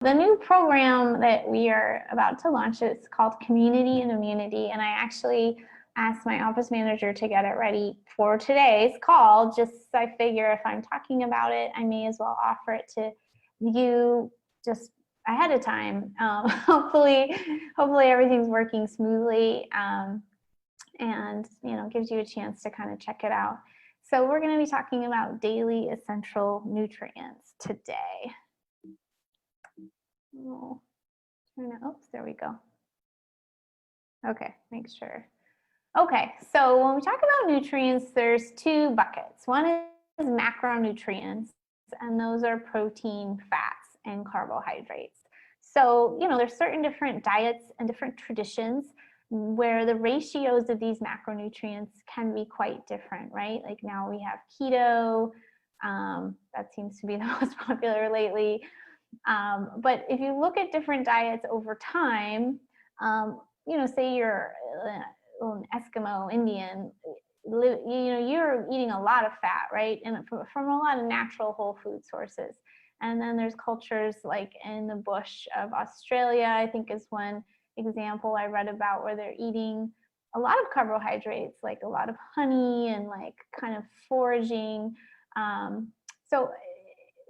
The new program that we are about to launch is called Community and Immunity, and I actually asked my office manager to get it ready for today's call. Just I figure if I'm talking about it, I may as well offer it to you just ahead of time. Hopefully everything's working smoothly, and gives you a chance to kind of check it out. So we're going to be talking about daily essential nutrients today. Oh, oops, there we go. Okay, make sure. Okay, so when we talk about nutrients, there's two buckets. One is macronutrients, and those are protein, fats, and carbohydrates. So, there's certain different diets and different traditions where the ratios of these macronutrients can be quite different, right? Like now we have keto, that seems to be the most popular lately. But if you look at different diets over time, say you're an Eskimo Indian, you're eating a lot of fat, right? And from a lot of natural whole food sources. And then there's cultures like in the bush of Australia, I think is one example I read about, where they're eating a lot of carbohydrates, like a lot of honey and like kind of foraging. So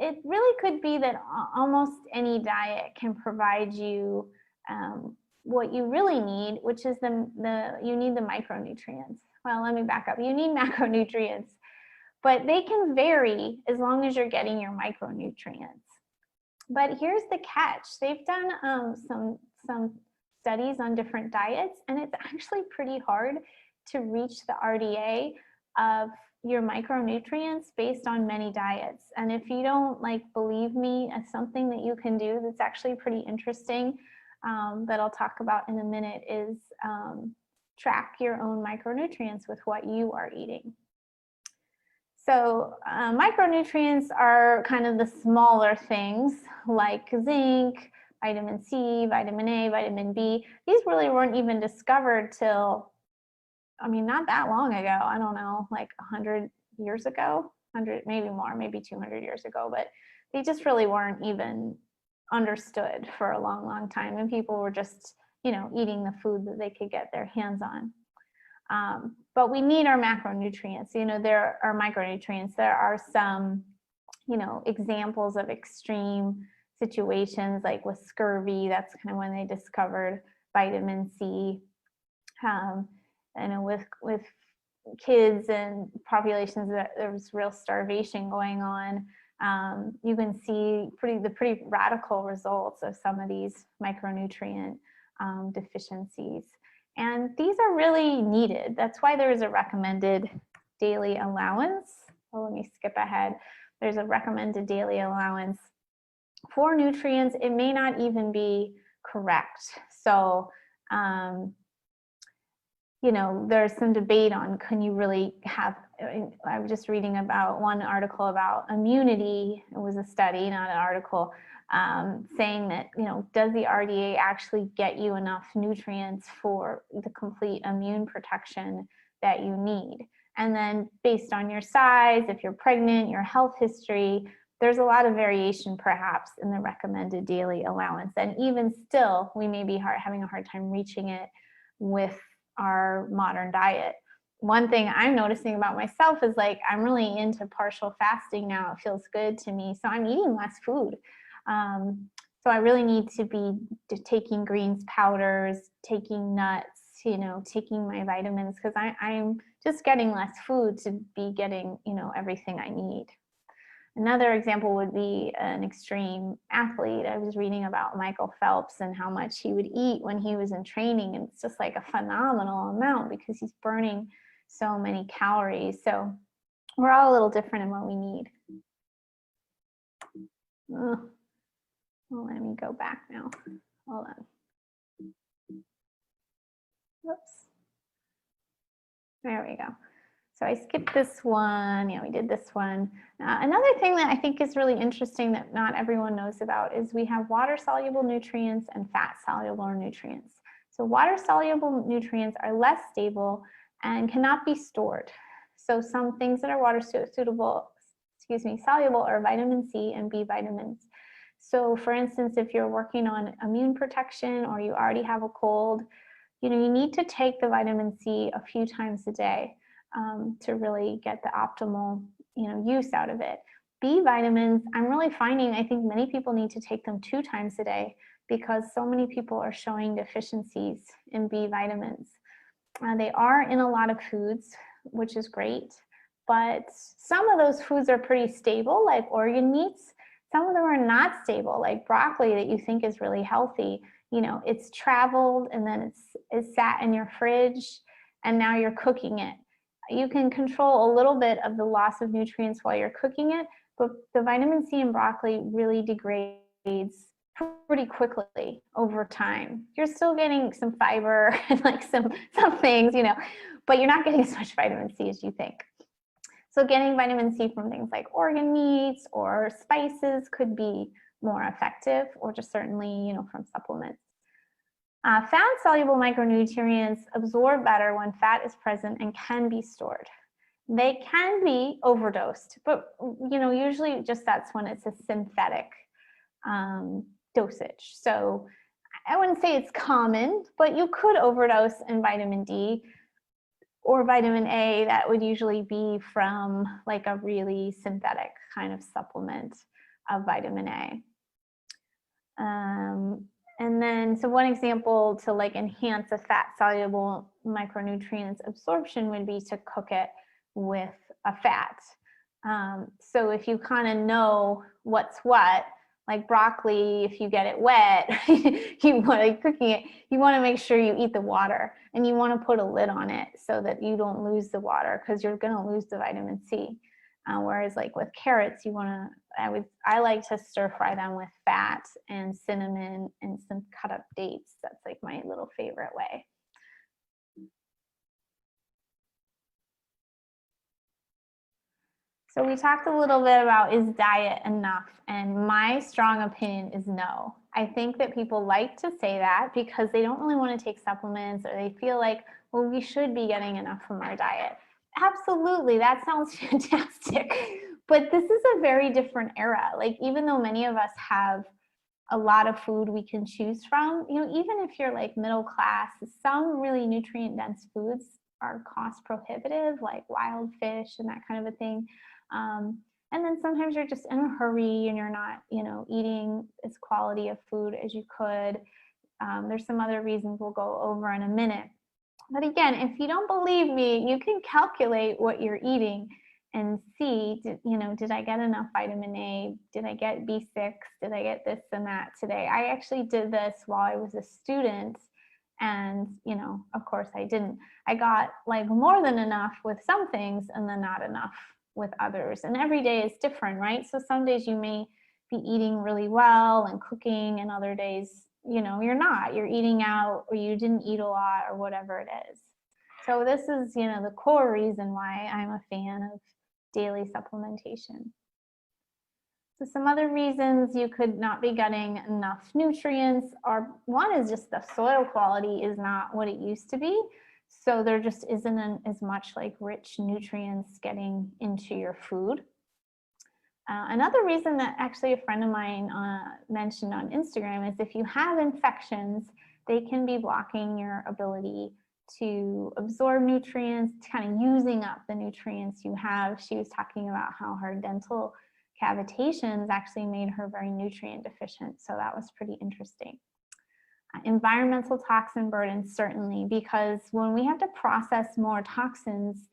it really could be that almost any diet can provide you what you really need, which is you need the micronutrients. Well, let me back up. You need macronutrients, but they can vary as long as you're getting your micronutrients. But here's the catch. They've done some studies on different diets, and it's actually pretty hard to reach the RDA of your micronutrients based on many diets. And if you don't believe me, as something that you can do that's actually pretty interesting, that I'll talk about in a minute, is track your own micronutrients with what you are eating. So micronutrients are kind of the smaller things like zinc, vitamin C, vitamin A, vitamin B. These really weren't even discovered till, not that long ago. I don't know, like 100 years ago, 100, maybe more, maybe 200 years ago, but they just really weren't even understood for a long, long time. And people were just, eating the food that they could get their hands on. But we need our macronutrients. There are micronutrients. There are some, examples of extreme situations, like with scurvy. That's kind of when they discovered vitamin C. With kids and populations that there was real starvation going on, you can see the pretty radical results of some of these micronutrient deficiencies. And these are really needed. That's why there is a recommended daily allowance. Oh, let me skip ahead. There's a recommended daily allowance for nutrients. It may not even be correct. So, there's some debate on, can you really have, I was just reading about one article about immunity. It was a study, not an article, saying that, does the RDA actually get you enough nutrients for the complete immune protection that you need? And then based on your size, if you're pregnant, your health history, there's a lot of variation perhaps in the recommended daily allowance. And even still, we may be having a hard time reaching it with our modern diet. One thing I'm noticing about myself is I'm really into partial fasting now. It feels good to me. So I'm eating less food. So I really need to be taking greens powders, taking nuts, taking my vitamins, because I'm just getting less food to be getting, everything I need. Another example would be an extreme athlete. I was reading about Michael Phelps and how much he would eat when he was in training. And it's just like a phenomenal amount because he's burning so many calories. So we're all a little different in what we need. Well, let me go back now. Hold on. Whoops. There we go. So I skipped this one. Yeah, we did this one. Another thing that I think is really interesting that not everyone knows about is we have water-soluble nutrients and fat-soluble nutrients. So water-soluble nutrients are less stable and cannot be stored. So some things that are soluble are vitamin C and B vitamins. So for instance, if you're working on immune protection or you already have a cold, you need to take the vitamin C a few times a day to really get the optimal, use out of it. B vitamins, I'm really finding, I think many people need to take them 2 times a day because so many people are showing deficiencies in B vitamins. They are in a lot of foods, which is great, but some of those foods are pretty stable, like organ meats. Some of them are not stable, like broccoli that you think is really healthy. It's traveled and then it's sat in your fridge and now you're cooking it. You can control a little bit of the loss of nutrients while you're cooking it, but the vitamin C in broccoli really degrades pretty quickly over time. You're still getting some fiber and like some things, but you're not getting as much vitamin C as you think. So getting vitamin C from things like organ meats or spices could be more effective, or just certainly, from supplements. Fat-soluble micronutrients absorb better when fat is present and can be stored. They can be overdosed, but usually just that's when it's a synthetic dosage. So I wouldn't say it's common, but you could overdose in vitamin D or vitamin A. That would usually be from like a really synthetic kind of supplement of vitamin A. And then, so one example to like enhance a fat-soluble micronutrients absorption would be to cook it with a fat. So if you kind of know what's what, like broccoli, if you get it wet, you want to cooking it, you want to make sure you eat the water and you want to put a lid on it so that you don't lose the water, because you're going to lose the vitamin C. Whereas like with carrots, I like to stir fry them with fat and cinnamon and some cut up dates. That's like my little favorite way. So we talked a little bit about, is diet enough? And my strong opinion is no. I think that people like to say that because they don't really want to take supplements, or they feel like, well, we should be getting enough from our diet. Absolutely, that sounds fantastic. But this is a very different era. Like, even though many of us have a lot of food we can choose from, even if you're like middle class, some really nutrient dense foods are cost prohibitive, like wild fish and that kind of a thing. And then sometimes you're just in a hurry and you're not, eating as quality of food as you could. There's some other reasons we'll go over in a minute. But again, if you don't believe me, you can calculate what you're eating and see, did I get enough vitamin A? Did I get B6? Did I get this and that today? I actually did this while I was a student. And, of course I didn't. I got like more than enough with some things and then not enough with others. And every day is different, right? So some days you may be eating really well and cooking, and other days, you're not. You're eating out, or you didn't eat a lot, or whatever it is. So this is, the core reason why I'm a fan of daily supplementation. So some other reasons you could not be getting enough nutrients are, one is just the soil quality is not what it used to be. So there just isn't as much like rich nutrients getting into your food. Another reason that actually a friend of mine mentioned on Instagram is if you have infections, they can be blocking your ability to absorb nutrients, kind of using up the nutrients you have. She was talking about how her dental cavitations actually made her very nutrient deficient. So that was pretty interesting. Environmental toxin burden, certainly, because when we have to process more toxins,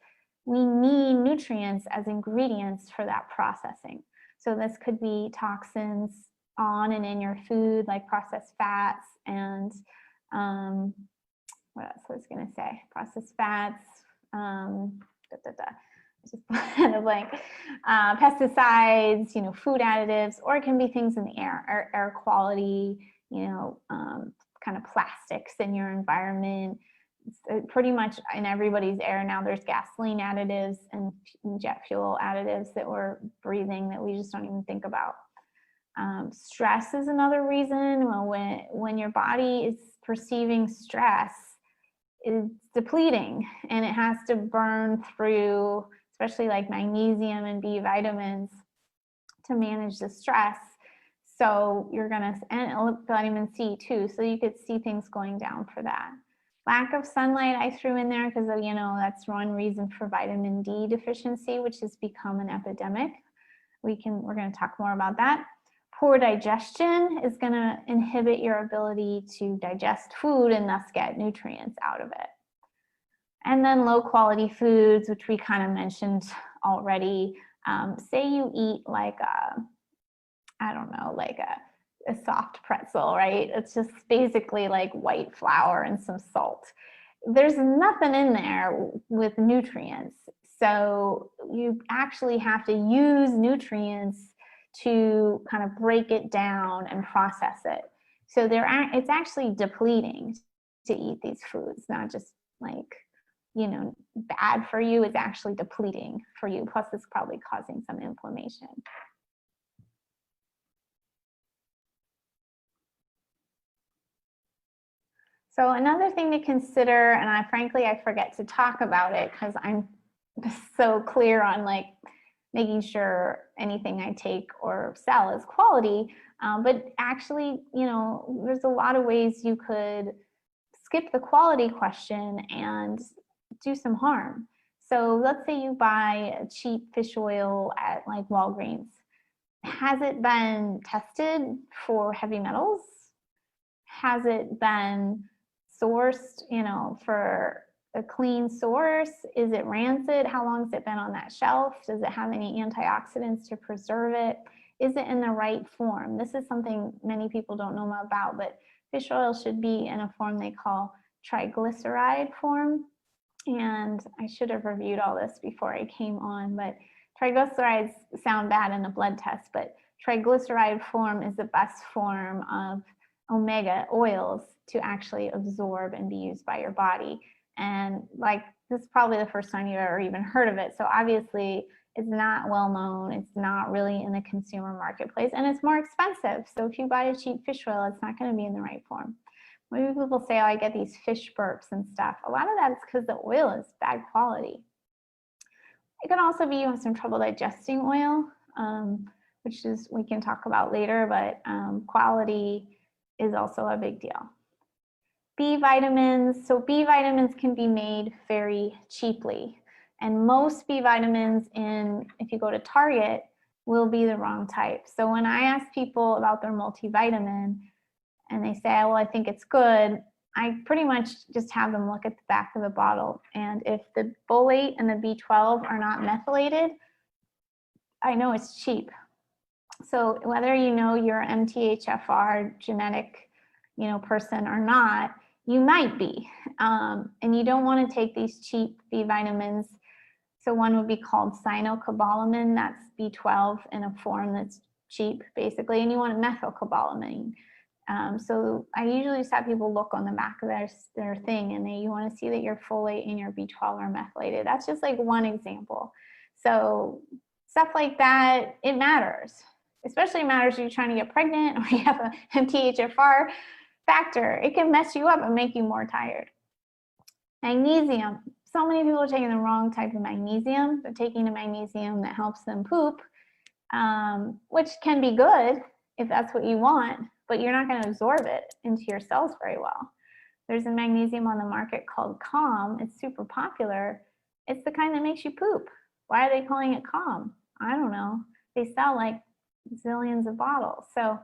we need nutrients as ingredients for that processing. So this could be toxins on and in your food, like processed fats and what else was I going to say? Processed fats, just kind of like pesticides, food additives, or it can be things in the air quality, kind of plastics in your environment. Pretty much in everybody's air now, there's gasoline additives and jet fuel additives that we're breathing that we just don't even think about. Stress is another reason. Well, when your body is perceiving stress, it's depleting and it has to burn through, especially like magnesium and B vitamins to manage the stress. So you're gonna, and vitamin C too, so you could see things going down for that. Lack of sunlight I threw in there because, you know, that's one reason for vitamin D deficiency, which has become an epidemic. We're going to talk more about that. Poor digestion is going to inhibit your ability to digest food and thus get nutrients out of it. And then low quality foods, which we kind of mentioned already. Say you eat like I don't know, like a soft pretzel, right? It's just basically like white flour and some salt. There's nothing in there with nutrients. So you actually have to use nutrients to kind of break it down and process it. So it's actually depleting to eat these foods, not just like, you know, bad for you. It's actually depleting for you. Plus it's probably causing some inflammation. So another thing to consider, and frankly, I forget to talk about it because I'm so clear on like making sure anything I take or sell is quality. But actually, you know, there's a lot of ways you could skip the quality question and do some harm. So let's say you buy a cheap fish oil at like Walgreens. Has it been tested for heavy metals? Has it been sourced, you know, for a clean source? Is it rancid? How long has it been on that shelf? Does it have any antioxidants to preserve it? Is it in the right form? This is something many people don't know about, but fish oil should be in a form they call triglyceride form. And I should have reviewed all this before I came on, but triglycerides sound bad in a blood test, but triglyceride form is the best form of omega oils to actually absorb and be used by your body. And like, this is probably the first time you've ever even heard of it. So obviously it's not well known. It's not really in the consumer marketplace, and it's more expensive. So if you buy a cheap fish oil, it's not going to be in the right form. Maybe people say, oh, I get these fish burps and stuff. A lot of that is because the oil is bad quality. It can also be you have some trouble digesting oil, which is we can talk about later, but quality is also a big deal. B vitamins. So B vitamins can be made very cheaply. And most B vitamins if you go to Target, will be the wrong type. So when I ask people about their multivitamin and they say, well, I think it's good, I pretty much just have them look at the back of the bottle. And if the folate and the B12 are not methylated, I know it's cheap. So whether you know you're MTHFR genetic, you know, person or not, you might be. And you don't want to take these cheap B vitamins. So one would be called cyanocobalamin, that's B12 in a form that's cheap, basically, and you want methylcobalamin. So I usually just have people look on the back of their thing, and you want to see that your folate and your B12 are methylated. That's just like one example. So stuff like that, it matters. Especially matters if you're trying to get pregnant or you have a MTHFR factor. It can mess you up and make you more tired. Magnesium. So many people are taking the wrong type of magnesium. They're taking a magnesium that helps them poop, which can be good if that's what you want, but you're not going to absorb it into your cells very well. There's a magnesium on the market called Calm. It's super popular. It's the kind that makes you poop. Why are they calling it Calm? I don't know. They sell like zillions of bottles. So,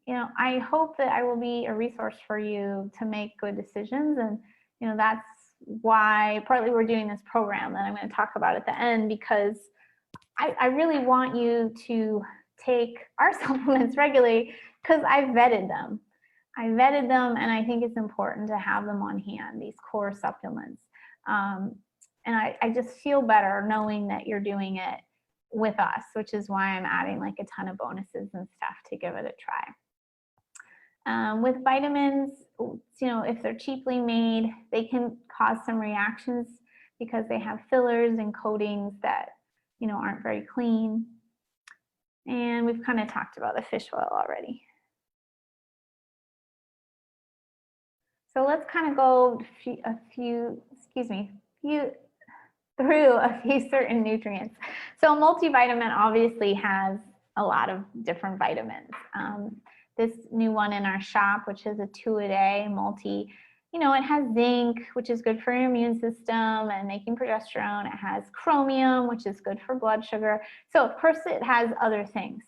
you know, I hope that I will be a resource for you to make good decisions. And, you know, that's why partly we're doing this program that I'm going to talk about at the end, because I really want you to take our supplements regularly because I vetted them. And I think it's important to have them on hand, these core supplements. And I just feel better knowing that you're doing it with us, which is why I'm adding like a ton of bonuses and stuff to give it a try. With vitamins, you know, if they're cheaply made, they can cause some reactions because they have fillers and coatings that, you know, aren't very clean. And we've kind of talked about the fish oil already. So let's kind of go through a few certain nutrients. So a multivitamin obviously has a lot of different vitamins. This new one in our shop, which is a 2-a-day multi, you know, it has zinc, which is good for your immune system and making progesterone. It has chromium, which is good for blood sugar. So of course it has other things,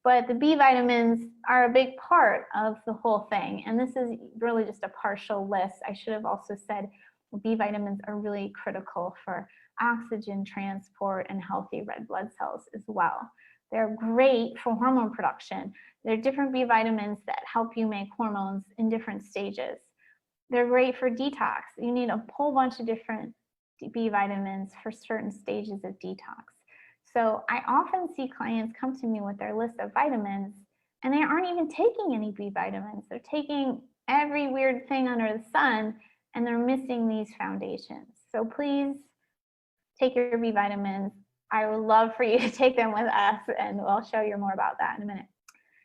but the B vitamins are a big part of the whole thing. And this is really just a partial list. I should have also said B vitamins are really critical for oxygen transport and healthy red blood cells as well. They're great for hormone production. There are different B vitamins that help you make hormones in different stages. They're great for detox. You need a whole bunch of different B vitamins for certain stages of detox. So I often see clients come to me with their list of vitamins and they aren't even taking any B vitamins. They're taking every weird thing under the sun and they're missing these foundations. So please take your B vitamins. I would love for you to take them with us, and we'll show you more about that in a minute.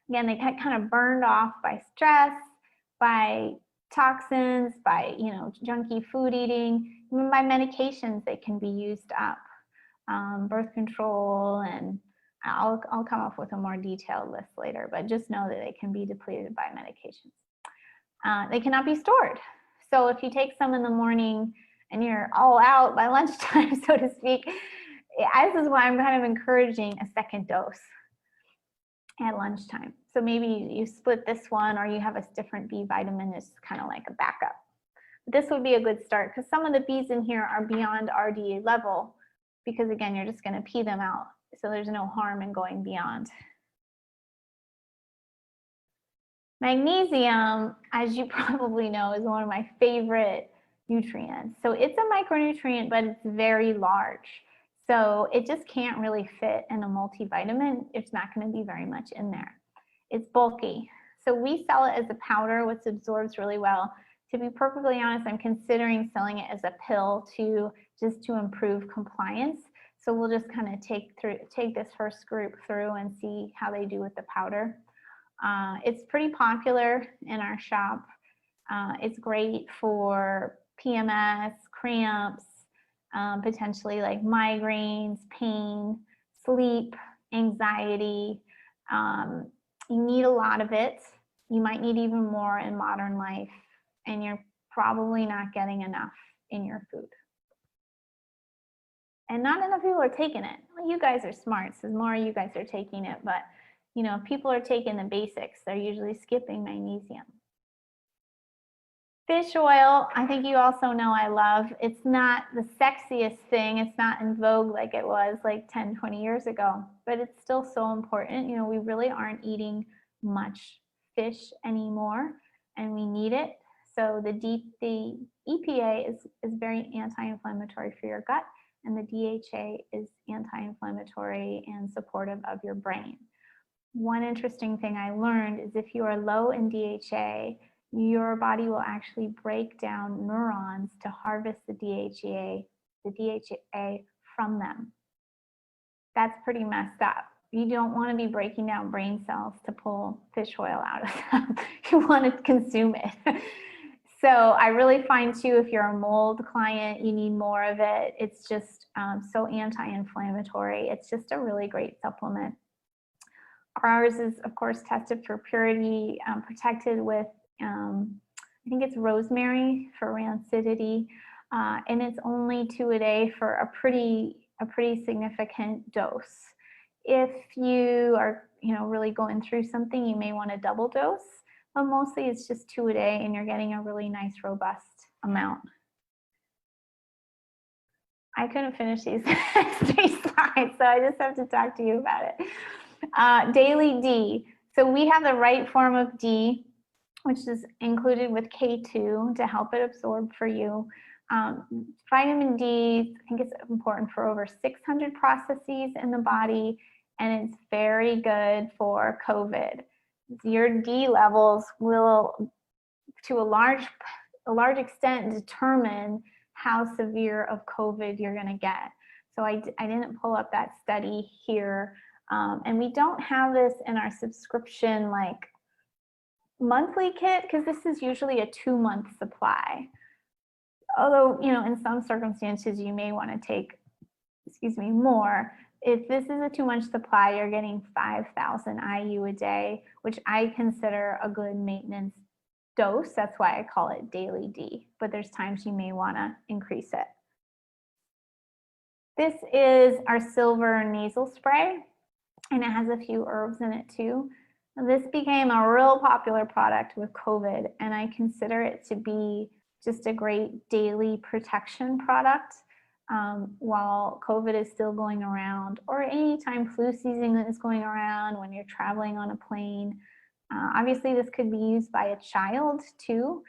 Again, they get kind of burned off by stress, by toxins, by, you know, junky food eating, even by medications. They can be used up, birth control, and I'll come up with a more detailed list later, but just know that they can be depleted by medications. They cannot be stored. So if you take some in the morning and you're all out by lunchtime, so to speak, this is why I'm kind of encouraging a second dose at lunchtime. So maybe you split this one, or you have a different B vitamin as kind of like a backup. This would be a good start because some of the Bs in here are beyond RDA level, because again, you're just going to pee them out. So there's no harm in going beyond. Magnesium, as you probably know, is one of my favorite nutrients. So it's a micronutrient, but it's very large. So it just can't really fit in a multivitamin. It's not going to be very much in there. It's bulky. So we sell it as a powder, which absorbs really well. To be perfectly honest, I'm considering selling it as a pill just to improve compliance. So we'll just kind of take this first group through and see how they do with the powder. It's pretty popular in our shop. It's great for PMS, cramps, potentially like migraines, pain, sleep, anxiety. You need a lot of it. You might need even more in modern life, and you're probably not getting enough in your food. And not enough people are taking it. Well, you guys are smart, so more you guys are taking it, but you know, if people are taking the basics, they're usually skipping magnesium. Fish oil, I think you also know I love. It's not the sexiest thing. It's not in vogue like it was like 10, 20 years ago, but it's still so important. You know, we really aren't eating much fish anymore, and we need it. So the EPA is very anti-inflammatory for your gut, and the DHA is anti-inflammatory and supportive of your brain. One interesting thing I learned is if you are low in DHA, your body will actually break down neurons to harvest the DHA from them. That's pretty messed up. You don't want to be breaking down brain cells to pull fish oil out of them. You want to consume it. So I really find too, if you're a mold client, you need more of it. It's just so anti-inflammatory. It's just a really great supplement. Ours is, of course, tested for purity, protected with, I think it's rosemary for rancidity, and it's only 2 a day for a pretty significant dose. If you are, you know, really going through something, you may want a double dose, but mostly it's just 2 a day, and you're getting a really nice, robust amount. I couldn't finish these 3 slides, so I just have to talk to you about it. Daily D. So we have the right form of D, which is included with K2 to help it absorb for you. Vitamin D, I think it's important for over 600 processes in the body, and it's very good for COVID. Your D levels will, to a large extent, determine how severe of COVID you're going to get. So I didn't pull up that study here. And we don't have this in our subscription like monthly kit, because this is usually a 2-month supply. Although, you know, in some circumstances you may want to take, more, if this is a too much supply, you're getting 5,000 IU a day, which I consider a good maintenance dose. That's why I call it daily D, but there's times you may want to increase it. This is our silver nasal spray, and it has a few herbs in it too. This became a real popular product with COVID, and I consider it to be just a great daily protection product while COVID is still going around, or anytime flu season is going around, when you're traveling on a plane. Obviously, this could be used by a child too,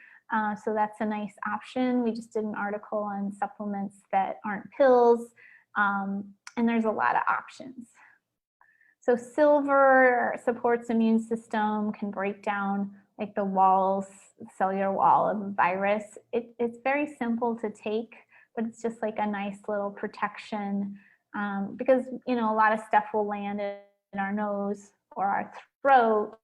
so that's a nice option. We just did an article on supplements that aren't pills, and there's a lot of options. So silver supports immune system, can break down like the walls, cellular wall of a virus. It's very simple to take, but it's just like a nice little protection because, you know, a lot of stuff will land in our nose or our throat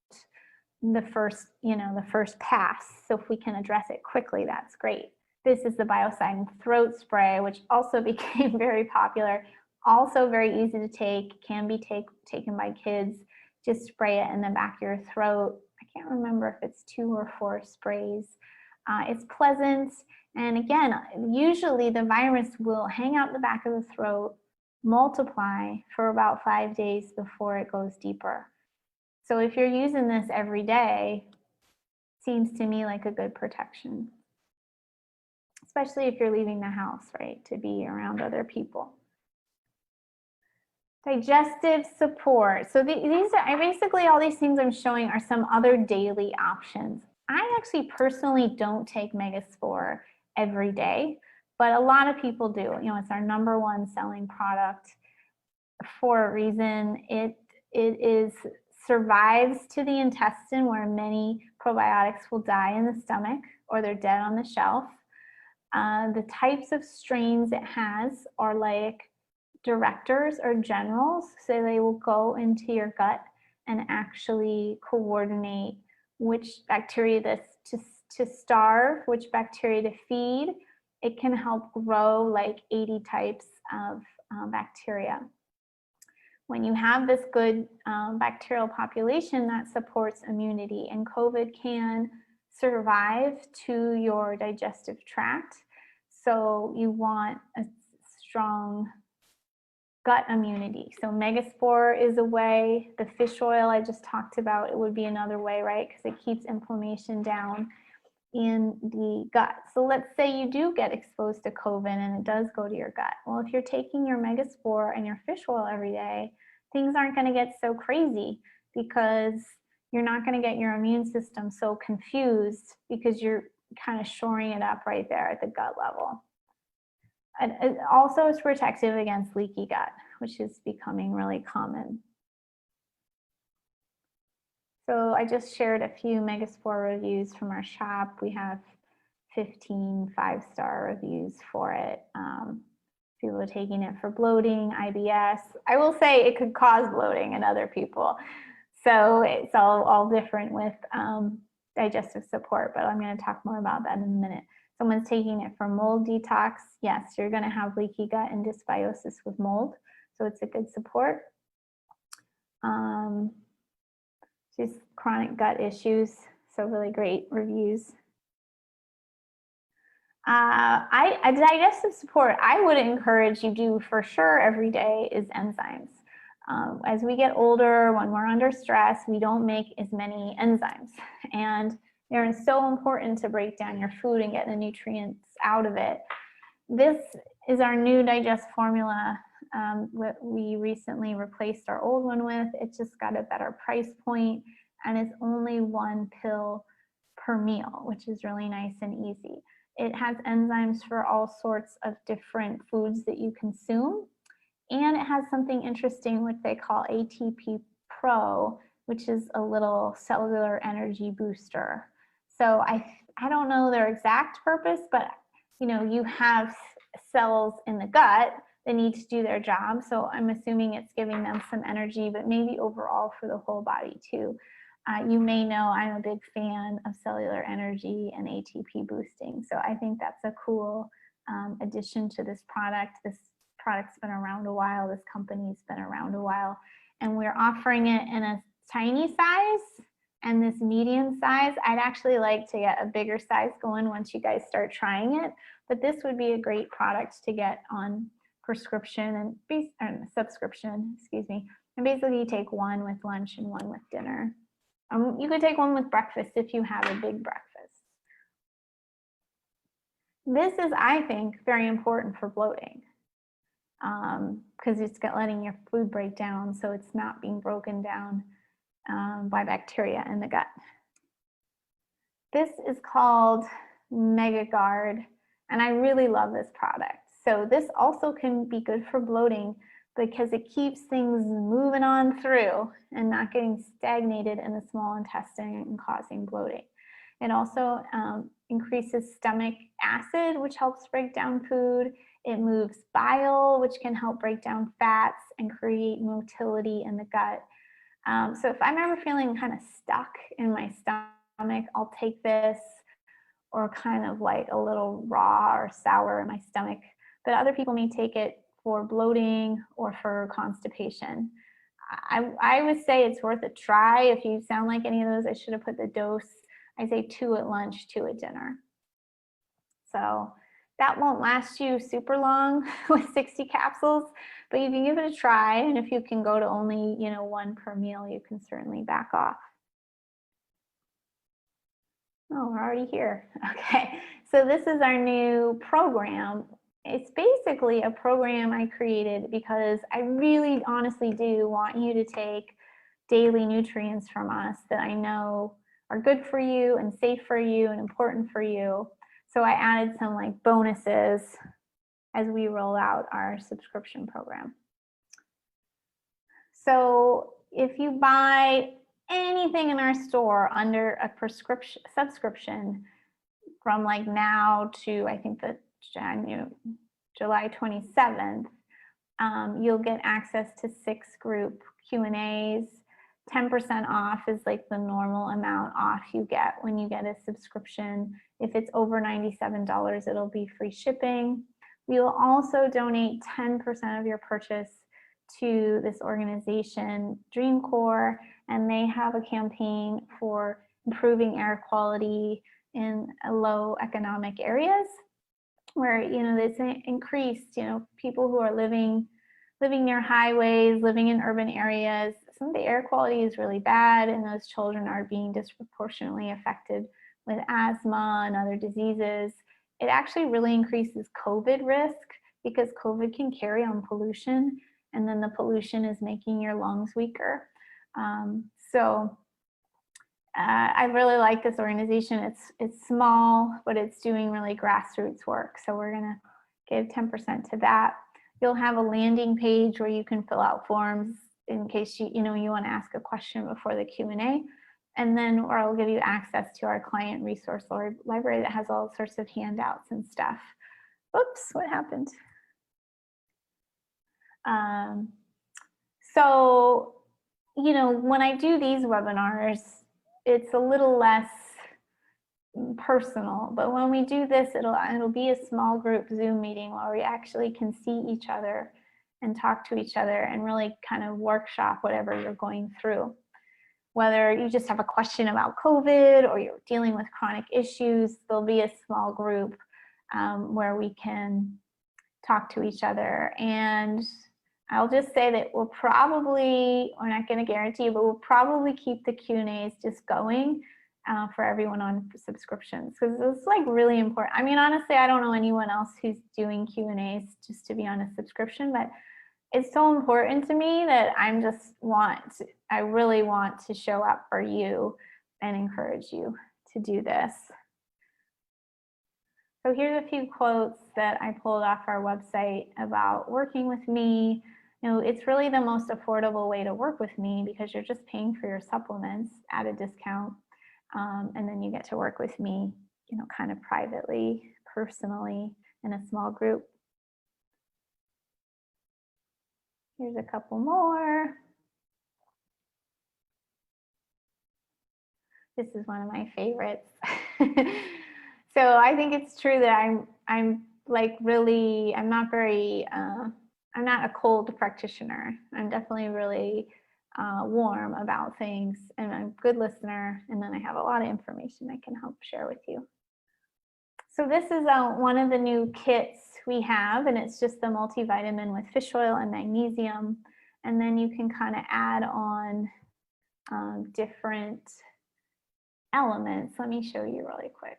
the first pass. So if we can address it quickly, that's great. This is the Biocidin throat spray, which also became very popular. Also very easy to take, can be taken by kids. Just spray it in the back of your throat. I can't remember if it's 2 or 4 sprays. It's pleasant. And again, usually the virus will hang out the back of the throat, multiply for about 5 days before it goes deeper. So if you're using this every day, seems to me like a good protection, especially if you're leaving the house, right, to be around other people. Digestive support. So these are basically all these things I'm showing are some other daily options. I actually personally don't take MegaSpore every day, but a lot of people do. You know, it's our #1 selling product for a reason. It survives to the intestine, where many probiotics will die in the stomach or they're dead on the shelf. The types of strains it has are like directors or generals, so they will go into your gut and actually coordinate which bacteria to starve, which bacteria to feed. It can help grow like 80 types of bacteria. When you have this good bacterial population, that supports immunity, and COVID can survive to your digestive tract. So you want a strong gut immunity. So MegaSpore is a way. The fish oil I just talked about, it would be another way, right? Because it keeps inflammation down in the gut. So let's say you do get exposed to COVID and it does go to your gut. Well, if you're taking your MegaSpore and your fish oil every day, things aren't going to get so crazy, because you're not going to get your immune system so confused, because you're kind of shoring it up right there at the gut level. And it also is protective against leaky gut, which is becoming really common. So I just shared a few MegaSpore reviews from our shop. We have 15 5-star reviews for it. People are taking it for bloating, IBS. I will say it could cause bloating in other people. So it's all different with digestive support, but I'm going to talk more about that in a minute. Someone's taking it for mold detox. Yes, you're going to have leaky gut and dysbiosis with mold, so it's a good support. Just chronic gut issues, so really great reviews. A digestive support I would encourage you do for sure every day is enzymes. As we get older, when we're under stress, we don't make as many enzymes, and they're so important to break down your food and get the nutrients out of it. This is our new Digest formula. We recently replaced our old one with. It just got a better price point, and it's only 1 pill per meal, which is really nice and easy. It has enzymes for all sorts of different foods that you consume, and it has something interesting which they call ATP Pro, which is a little cellular energy booster. So I don't know their exact purpose, but you know, you have cells in the gut that need to do their job. So I'm assuming it's giving them some energy, but maybe overall for the whole body too. You may know I'm a big fan of cellular energy and ATP boosting. So I think that's a cool addition to this product. This product's been around a while. This company's been around a while. And we're offering it in a tiny size and this medium size. I'd actually like to get a bigger size going once you guys start trying it. But this would be a great product to get on prescription and subscription, excuse me. And basically you take one with lunch and one with dinner. You could take one with breakfast if you have a big breakfast. This is, I think, very important for bloating because it's letting your food break down, so it's not being broken down by bacteria in the gut. This is called MegaGuard, and I really love this product. So this also can be good for bloating because it keeps things moving on through and not getting stagnated in the small intestine and causing bloating. It also increases stomach acid, which helps break down food. It moves bile, which can help break down fats and create motility in the gut. So if I'm ever feeling kind of stuck in my stomach, I'll take this, or kind of like a little raw or sour in my stomach. But other people may take it for bloating or for constipation. I would say it's worth a try. If you sound like any of those, I should have put the dose. I say 2 at lunch, 2 at dinner. So that won't last you super long with 60 capsules, but you can give it a try. And if you can go to only, 1 per meal, you can certainly back off. Oh, we're already here. Okay, so this is our new program. It's basically a program I created because I really honestly do want you to take daily nutrients from us that I know are good for you and safe for you and important for you. So I added some like bonuses as we roll out our subscription program. So if you buy anything in our store under a subscription from like now to I think the July 27th, you'll get access to 6 group Q&As. 10% off is like the normal amount off you get when you get a subscription. If it's over $97, it'll be free shipping. We will also donate 10% of your purchase to this organization, Dream Corps, and they have a campaign for improving air quality in low economic areas where, it's increased, people who are living near highways, living in urban areas. Some of the air quality is really bad, and those children are being disproportionately affected with asthma and other diseases. It actually really increases COVID risk because COVID can carry on pollution, and then the pollution is making your lungs weaker. I really like this organization. It's small, but it's doing really grassroots work. So we're gonna give 10% to that. You'll have a landing page where you can fill out forms in case you want to ask a question before the Q&A. And then, or I'll give you access to our client resource library that has all sorts of handouts and stuff. Oops, what happened? So, when I do these webinars, it's a little less personal, but when we do this, it'll be a small group Zoom meeting where we actually can see each other and talk to each other and really kind of workshop whatever you're going through. Whether you just have a question about COVID or you're dealing with chronic issues, there'll be a small group where we can talk to each other. And I'll just say that we're not going to guarantee, but we'll probably keep the Q&As just going for everyone on subscriptions, because it's like really important. I mean, honestly, I don't know anyone else who's doing Q&As just to be on a subscription, but it's so important to me that I really want to show up for you and encourage you to do this. So here's a few quotes that I pulled off our website about working with me. It's really the most affordable way to work with me because you're just paying for your supplements at a discount. And then you get to work with me, kind of privately, personally, in a small group. Here's a couple more. This is one of my favorites. So I think it's true that I'm like really, I'm not very I'm not a cold practitioner. I'm definitely really warm about things, and I'm a good listener, and then I have a lot of information I can help share with you. So this is one of the new kits we have, and it's just the multivitamin with fish oil and magnesium, and then you can kind of add on different elements. Let me show you really quick.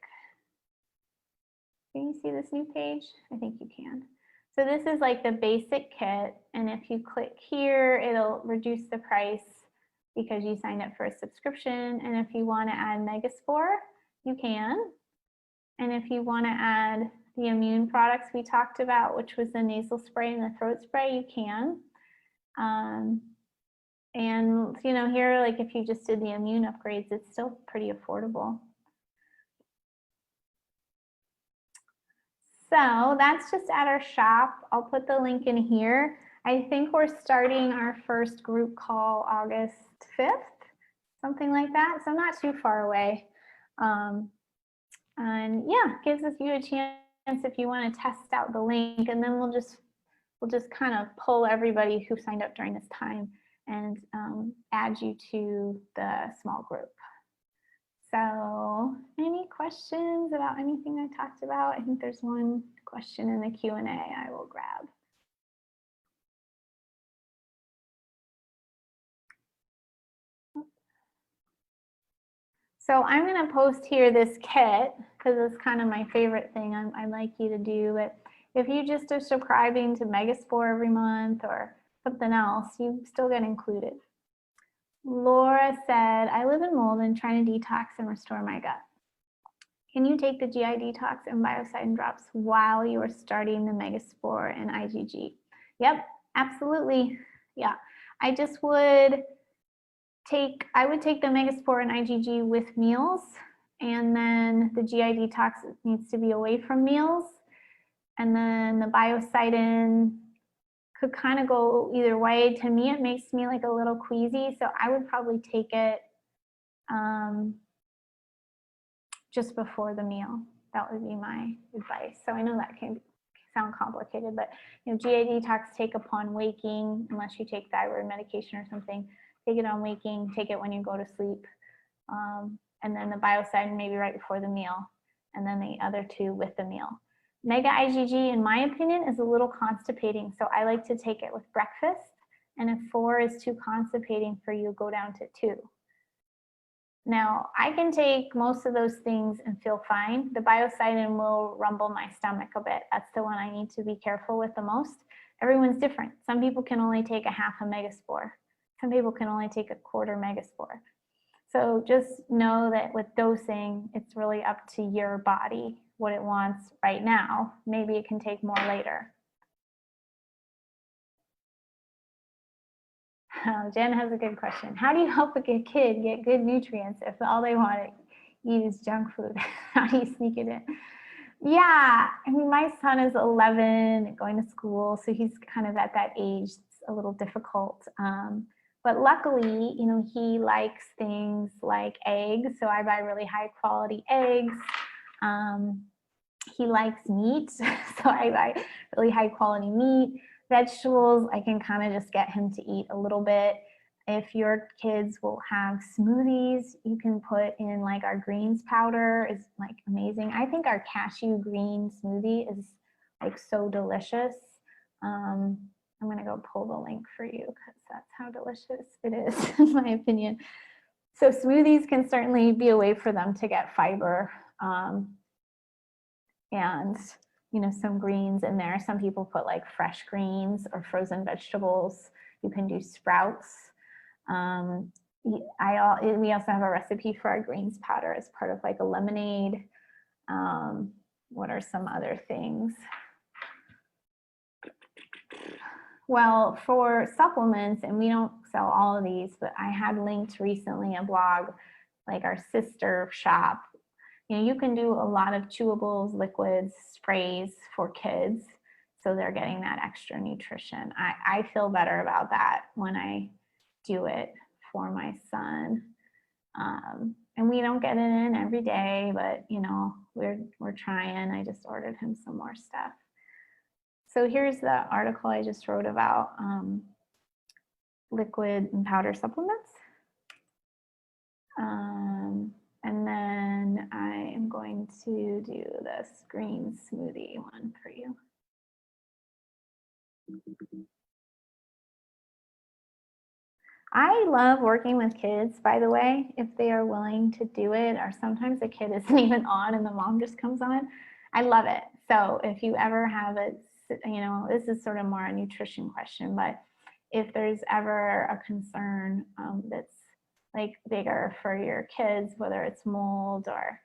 Can you see this new page? I think you can. So this is like the basic kit, and if you click here, it'll reduce the price because you signed up for a subscription. And if you want to add MegaSpore, you can. And if you want to add the immune products we talked about, which was the nasal spray and the throat spray, you can. And you know, here, like if you just did the immune upgrades, it's still pretty affordable. So that's just at our shop. I'll put the link in here. I think we're starting our first group call August 5th, something like that. So not too far away. And yeah, gives us you a chance if you want to test out the link, and then we'll just kind of pull everybody who signed up during this time and add you to the small group. So any questions about anything I talked about? I think there's one question in the Q&A I will grab. So I'm going to post here this kit because it's kind of my favorite thing I'd like you to do. But if you just are subscribing to MegaSpore every month or something else, you still get included. Laura said, I live in Malden trying to detox and restore my gut. Can you take the GI Detox and Biocidin drops while you are starting the MegaSpore and IgG? Yep, absolutely. Yeah, I would take the MegaSpore and IgG with meals, and then the GI Detox needs to be away from meals. And then the Biocidin could kind of go either way. To me, it makes me like a little queasy, so I would probably take it just before the meal. That would be my advice. So I know that can sound complicated, but you know, GI Detox, take upon waking, unless you take thyroid medication or something. Take it on waking, take it when you go to sleep. And then the Biocidin maybe right before the meal, and then the other two with the meal. Mega IgG, in my opinion, is a little constipating, so I like to take it with breakfast. And if 4 is too constipating for you, go down to 2. Now, I can take most of those things and feel fine. The Biocidin will rumble my stomach a bit. That's the one I need to be careful with the most. Everyone's different. Some people can only take a half a MegaSpore. Some people can only take a quarter MegaSpore. So just know that with dosing, it's really up to your body, what it wants right now. Maybe it can take more later. Jen has a good question. How do you help a kid get good nutrients if all they want to eat is junk food? How do you sneak it in? Yeah, I mean, my son is 11, going to school, so he's kind of at that age. It's a little difficult. But luckily, you know, he likes things like eggs, so I buy really high quality eggs. He likes meat, so I buy really high quality meat. Vegetables, I can kind of just get him to eat a little bit. If your kids will have smoothies, you can put in like our greens powder is like amazing. I think our cashew green smoothie is like so delicious. I'm gonna go pull the link for you because that's how delicious it is in my opinion. So smoothies can certainly be a way for them to get fiber and you know, some greens in there. Some people put like fresh greens or frozen vegetables. You can do sprouts. We also have a recipe for our greens powder as part of like a lemonade. What are some other things? Well, for supplements, and we don't sell all of these, but I had linked recently a blog, like our sister shop. You know, you can do a lot of chewables, liquids, sprays for kids, so they're getting that extra nutrition. I feel better about that when I do it for my son. And we don't get it in every day, but you know, we're trying. I just ordered him some more stuff. So here's the article I just wrote about liquid and powder supplements. And then I am going to do this green smoothie one for you. I love working with kids, by the way, if they are willing to do it, or sometimes the kid isn't even on and the mom just comes on. I love it. So if you ever have it, you know, this is sort of more a nutrition question, but if there's ever a concern that's like bigger for your kids, whether it's mold or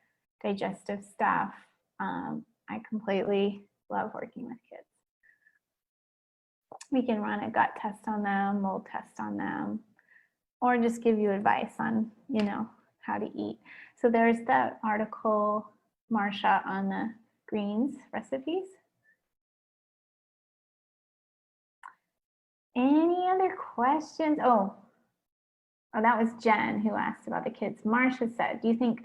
digestive stuff, I completely love working with kids. We can run a gut test on them, mold test on them, or just give you advice on, you know, how to eat. So there's the article, Marcia, on the greens recipes. Any other questions? Oh, that was Jen who asked about the kids. Marcia said, do you think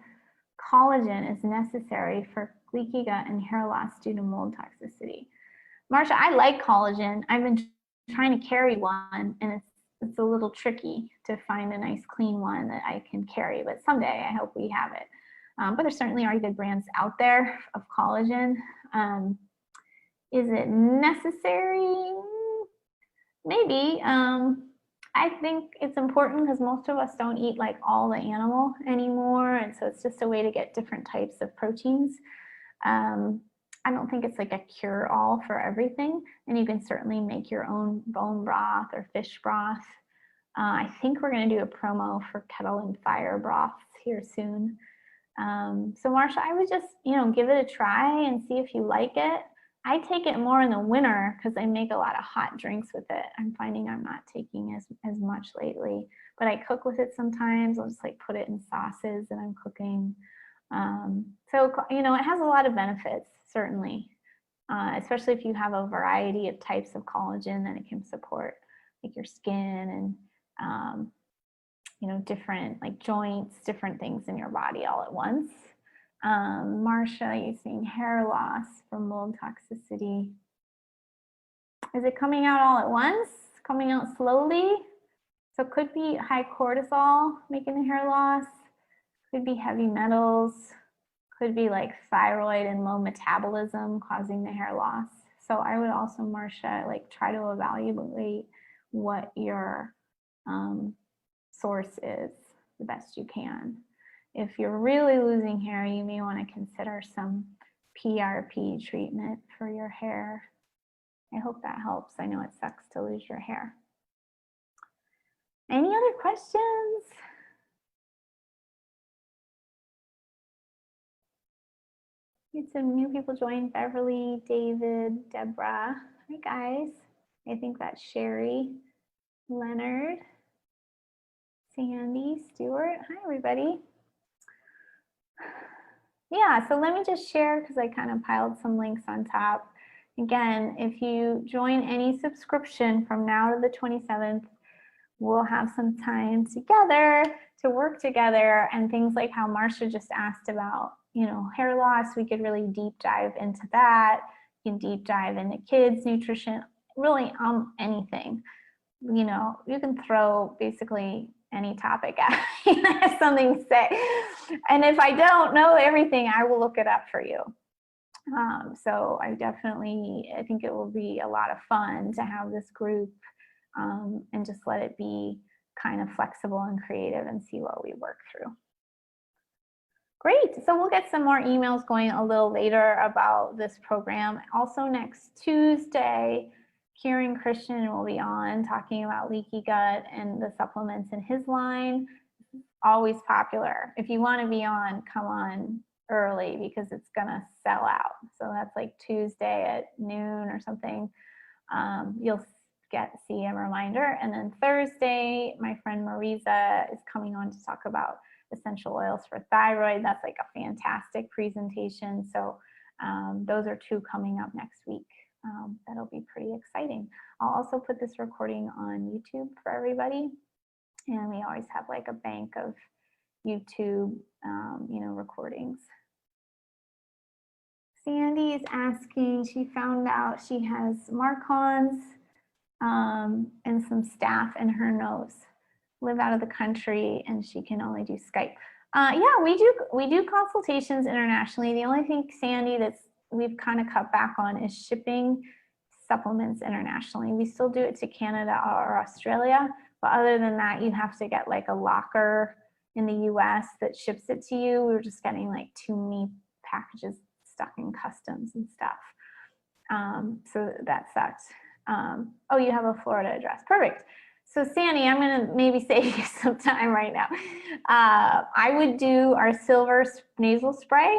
collagen is necessary for leaky gut and hair loss due to mold toxicity? Marcia, I like collagen. I've been trying to carry one, and it's a little tricky to find a nice clean one that I can carry, but someday I hope we have it. But there certainly are good brands out there of collagen. Is it necessary? Maybe. I think it's important because most of us don't eat like all the animal anymore, and so it's just a way to get different types of proteins. I don't think it's like a cure-all for everything, and you can certainly make your own bone broth or fish broth. I think we're going to do a promo for kettle and fire broths here soon. So Marcia, I would just, you know, give it a try and see if you like it. I take it more in the winter because I make a lot of hot drinks with it. I'm finding I'm not taking as much lately, but I cook with it sometimes. I'll just like put it in sauces that I'm cooking. So, you know, it has a lot of benefits, certainly, especially if you have a variety of types of collagen that it can support, like your skin and, you know, different like joints, different things in your body all at once. Marcia, you're seeing hair loss from mold toxicity. Is it coming out all at once? Coming out slowly? So it could be high cortisol making the hair loss. Could be heavy metals. Could be like thyroid and low metabolism causing the hair loss. So I would also, Marcia, like try to evaluate what your source is the best you can. If you're really losing hair, you may want to consider some PRP treatment for your hair. I hope that helps. I know it sucks to lose your hair. Any other questions? We had some new people join: Beverly, David, Deborah. Hi guys. I think that's Sherry, Leonard, Sandy, Stewart. Hi everybody. Yeah, so let me just share because I kind of piled some links on top. Again, if you join any subscription from now to the 27th, we'll have some time together to work together, and things like how Marcia just asked about, you know, hair loss, we could really deep dive into that. You can deep dive into kids' nutrition, really anything. You know, you can throw basically any topic at me. I have something to say. And if I don't know everything, I will look it up for you. So I think it will be a lot of fun to have this group and just let it be kind of flexible and creative and see what we work through. Great, so we'll get some more emails going a little later about this program. Also next Tuesday, Kieran Christian will be on talking about leaky gut and the supplements in his line. Always popular. If you want to be on, come on early because it's gonna sell out. So that's like Tuesday at noon or something. You'll see a reminder. And then Thursday, my friend Marisa is coming on to talk about essential oils for thyroid. That's like a fantastic presentation. So those are two coming up next week. That'll be pretty exciting. I'll also put this recording on YouTube for everybody. And we always have like a bank of YouTube, you know, recordings. Sandy is asking, she found out she has MARCoNs and some staph in her nose. Live out of the country and she can only do Skype. Yeah, we do consultations internationally. The only thing, Sandy, we've kind of cut back on is shipping supplements internationally. We still do it to Canada or Australia, but other than that, you have to get like a locker in the US that ships it to you. We were just getting like too many packages stuck in customs and stuff. So that sucks. Oh, you have a Florida address. Perfect. So Sandy, I'm gonna maybe save you some time right now. I would do our silver nasal spray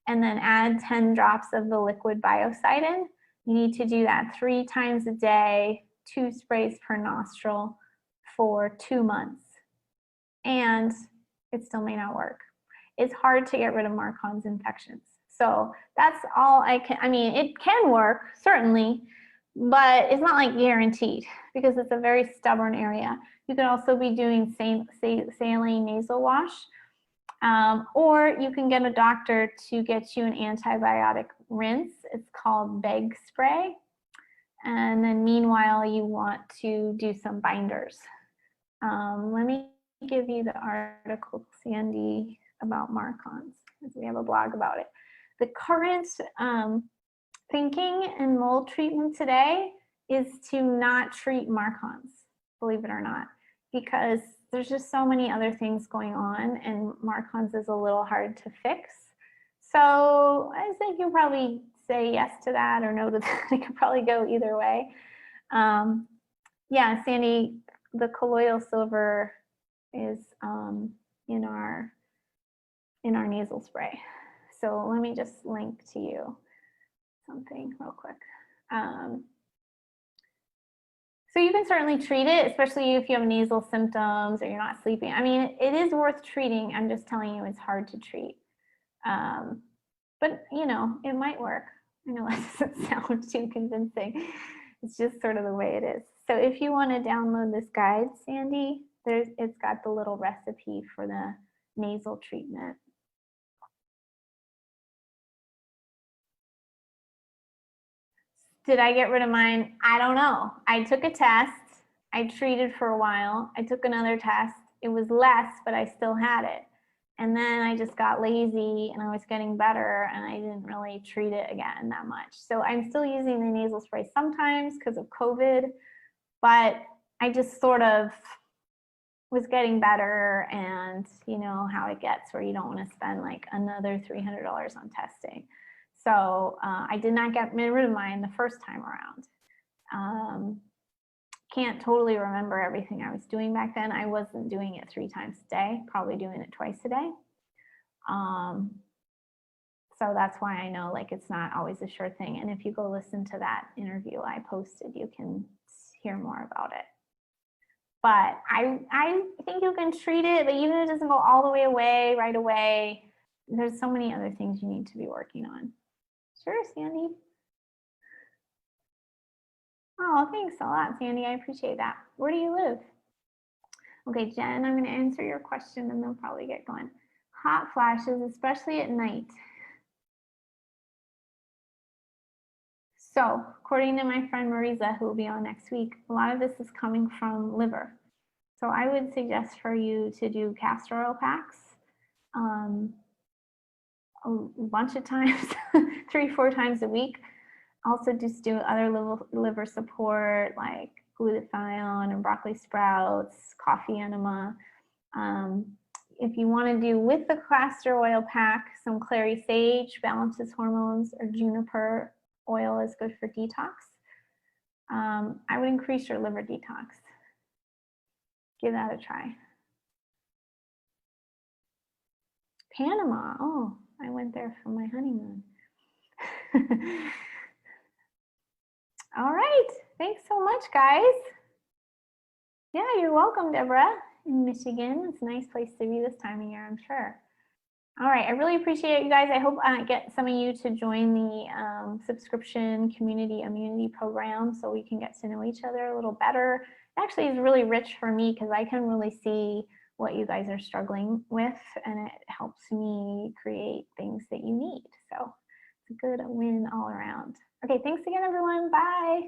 and then add 10 drops of the liquid Biocidin. You need to do that 3 times a day, 2 sprays per nostril for 2 months. And it still may not work. It's hard to get rid of MARCoNs infections. So that's all I mean, it can work, certainly, but it's not like guaranteed because it's a very stubborn area. You could also be doing saline nasal wash, or you can get a doctor to get you an antibiotic rinse. It's called beg spray. And then meanwhile, you want to do some binders. Let me give you the article, Sandy, about MARCoNs, because we have a blog about it. The current thinking in mold treatment today is to not treat MARCoNs, believe it or not, because there's just so many other things going on and MARCoNs is a little hard to fix. So I think you'll probably say yes to that or no to that. It could probably go either way. Yeah, Sandy, the colloidal silver is in our nasal spray. So let me just link to you something real quick. So you can certainly treat it, especially if you have nasal symptoms or you're not sleeping. I mean, it is worth treating. I'm just telling you it's hard to treat. But, you know, it might work. I know that doesn't sound too convincing. It's just sort of the way it is. So if you want to download this guide, Sandy, it's got the little recipe for the nasal treatment. Did I get rid of mine? I don't know. I took a test. I treated for a while. I took another test. It was less, but I still had it. And then I just got lazy and I was getting better and I didn't really treat it again that much. So I'm still using the nasal spray sometimes because of COVID, but I just sort of was getting better, and you know how it gets where you don't want to spend like another $300 on testing. So I did not get rid of mine the first time around. Can't totally remember everything I was doing back then. I wasn't doing it 3 times a day, probably doing it twice a day. So that's why I know like it's not always a sure thing. And if you go listen to that interview I posted, you can hear more about it. But I think you can treat it, but even if it doesn't go all the way away right away, there's so many other things you need to be working on. Sure, Sandy. Oh, thanks a lot, Sandy. I appreciate that. Where do you live? Okay, Jen, I'm going to answer your question and they'll probably get going. Hot flashes, especially at night. So, according to my friend Marisa, who will be on next week, a lot of this is coming from liver. So I would suggest for you to do castor oil packs a bunch of times, 3-4 times a week. Also just do other liver support like glutathione and broccoli sprouts, coffee enema. If you want to do with the castor oil pack, some clary sage balances hormones, or juniper oil is good for detox. I would increase your liver detox. Give that a try. Panama, oh, I went there for my honeymoon. All right, thanks so much, guys. Yeah, you're welcome, Deborah, in Michigan. It's a nice place to be this time of year, I'm sure. All right, I really appreciate you guys. I hope I get some of you to join the subscription community immunity program so we can get to know each other a little better. It actually is really rich for me because I can really see what you guys are struggling with, and it helps me create things that you need. So It's a good win all around. Okay, thanks again, everyone. Bye.